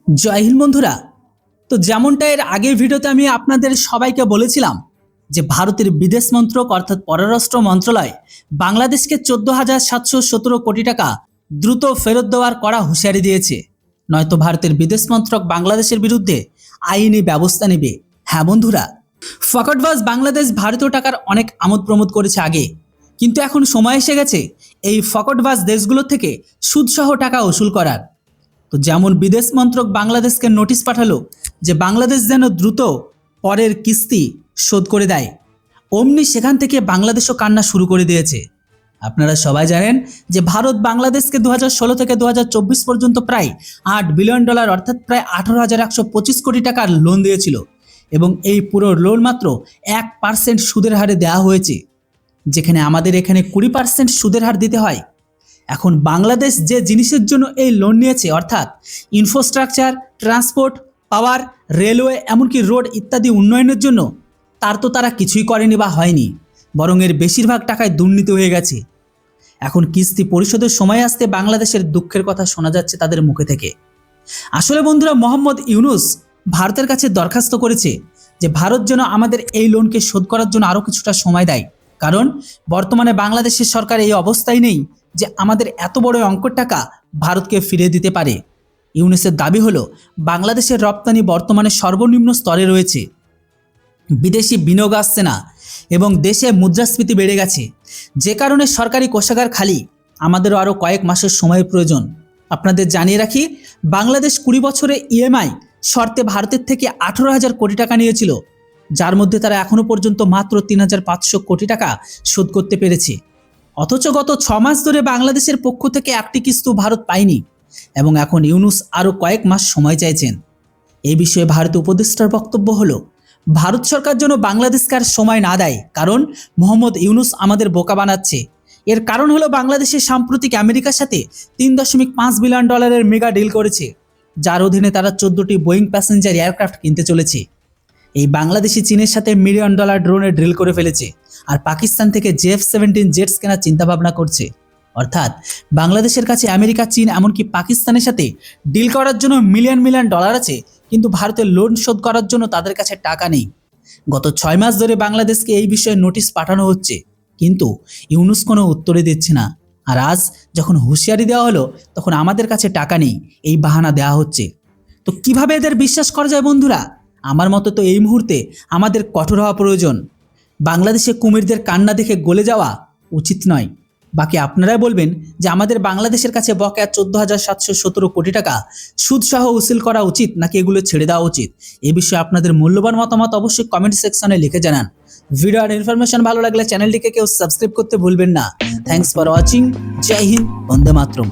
জয় হিন্দ বন্ধুরা। তো যেমনটা এর আগের ভিডিওতে আমি আপনাদের সবাইকে বলেছিলাম যে ভারতের বিদেশ মন্ত্রক অর্থাৎ পররাষ্ট্র মন্ত্রণালয় বাংলাদেশকে 14,717 কোটি টাকা দ্রুত ফেরত দেওয়ার কড়া হুঁশিয়ারি দিয়েছে, নয়তো ভারতের বিদেশ মন্ত্রক বাংলাদেশের বিরুদ্ধে আইনি ব্যবস্থা নেবে। হ্যাঁ বন্ধুরা, ফকটবাজ বাংলাদেশ ভারতীয় টাকার অনেক আমোদ প্রমোদ করেছে আগে, কিন্তু এখন সময় এসে গেছে এই ফকটবাজ দেশগুলোর থেকে সুদসহ টাকা উসুল করার। তো যেমন বিদেশ মন্ত্রক বাংলাদেশকে নোটিশ পাঠালো যে বাংলাদেশ যেন দ্রুত পরের কিস্তি শোধ করে দেয়, অমনি সেখান থেকে বাংলাদেশও কান্না শুরু করে দিয়েছে। আপনারা সবাই জানেন যে ভারত বাংলাদেশকে 2016 থেকে 2024 পর্যন্ত প্রায় $8 বিলিয়ন অর্থাৎ প্রায় 18,125 কোটি টাকার লোন দিয়েছিল, এবং এই পুরো লোন মাত্র 1% সুদের হারে দেওয়া হয়েছে, যেখানে আমাদের এখানে 20% সুদের হার দিতে হয়। এখন বাংলাদেশ যে জিনিসের জন্য এই লোন নিয়েছে অর্থাৎ ইনফ্রাস্ট্রাকচার, ট্রান্সপোর্ট, পাওয়ার, রেলওয়ে, এমনকি রোড ইত্যাদি উন্নয়নের জন্য, তার তো তারা কিছুই করেনি বা হয়নি, বরং এর বেশিরভাগ টাকায় দুর্নীতি হয়ে গেছে। এখন কিস্তি পরিশোধের সময় আসতে বাংলাদেশের দুঃখের কথা শোনা যাচ্ছে তাদের মুখে থেকে। আসলে বন্ধুরা, মোহাম্মদ ইউনূস ভারতের কাছে দরখাস্ত করেছে যে ভারত যেন আমাদের এই লোনকে শোধ করার জন্য আরও কিছুটা সময় দেয়, কারণ বর্তমানে বাংলাদেশের সরকার এই অবস্থায় নেই যে আমাদের এত বড় অঙ্কের টাকা ভারতকে ফিরিয়ে দিতে পারে। ইউনূসের দাবি হলো বাংলাদেশের রপ্তানি বর্তমানে সর্বনিম্ন স্তরে রয়েছে, বিদেশি বিনিয়োগ আসছে না এবং দেশে মুদ্রাস্ফীতি বেড়ে গেছে, যে কারণে সরকারি কোষাগার খালি। আমাদেরও আরও কয়েক মাসের সময়ের প্রয়োজন। আপনাদের জানিয়ে রাখি, বাংলাদেশ 20 বছরে ইএমআই শর্তে ভারতের থেকে 18,000 কোটি টাকা নিয়েছিল, যার মধ্যে তারা এখনও পর্যন্ত মাত্র 3,500 কোটি টাকা শোধ করতে পেরেছে। অথচ গত 6 মাস ধরে বাংলাদেশের পক্ষ থেকে একটি কিস্তি ভারত পায়নি, এবং এখন ইউনূস আরও কয়েক মাস সময় চাইছেন। এই বিষয়ে ভারতীয় উপদেষ্টার বক্তব্য হলো, ভারত সরকার যেন বাংলাদেশকে আর সময় না দেয়, কারণ মোহাম্মদ ইউনূস আমাদের বোকা বানাচ্ছে। এর কারণ হলো বাংলাদেশের সাম্প্রতিক আমেরিকার সাথে $3.5 বিলিয়ন মেগা ডিল করেছে, যার অধীনে তারা 14টি বোয়িং প্যাসেঞ্জার এয়ারক্রাফট কিনতে চলেছে। এই বাংলাদেশি চীনের সাথে $1 মিলিয়ন ড্রোনের ড্রিল করে ফেলেছে, আর পাকিস্তান থেকে JF-17 জেটস কেনার চিন্তাভাবনা করছে। অর্থাৎ বাংলাদেশের কাছে আমেরিকা, চীন, এমনকি পাকিস্তানের সাথে ডিল করার জন্য মিলিয়ন মিলিয়ন ডলার আছে, কিন্তু ভারতের লোন শোধ করার জন্য তাদের কাছে টাকা নেই। গত 6 মাস ধরে বাংলাদেশকে এই বিষয়ে নোটিশ পাঠানো হচ্ছে, কিন্তু ইউনূস কোনো উত্তরই দিচ্ছে না। আর আজ যখন হুঁশিয়ারি দেওয়া হলো, তখন আমাদের কাছে টাকা নেই এই বাহানা দেওয়া হচ্ছে। তো কিভাবে এদের বিশ্বাস করা যায় বন্ধুরা? আমার মতো তো এই মুহূর্তে আমাদের কঠোর হওয়া প্রয়োজন। বাংলাদেশে কুমিরদের কান্না দেখে গলে যাওয়া উচিত নয়। বাকি আপনারাই বলবেন যে আমাদের বাংলাদেশের কাছে বকেয়া 14,717 কোটি টাকা সুদসহ উসুল করা উচিত নাকি এগুলো ছেড়ে দেওয়া উচিত। এই বিষয়ে আপনাদের মূল্যবান মতামত অবশ্যই কমেন্ট সেকশনে লিখে জানান। ভিডিও আর ইনফরমেশন ভালো লাগলে চ্যানেলটিকে কেউ সাবস্ক্রাইব করতে ভুলবেন না। Thanks for watching. জয় হিন্দ, বন্দে মাতরম।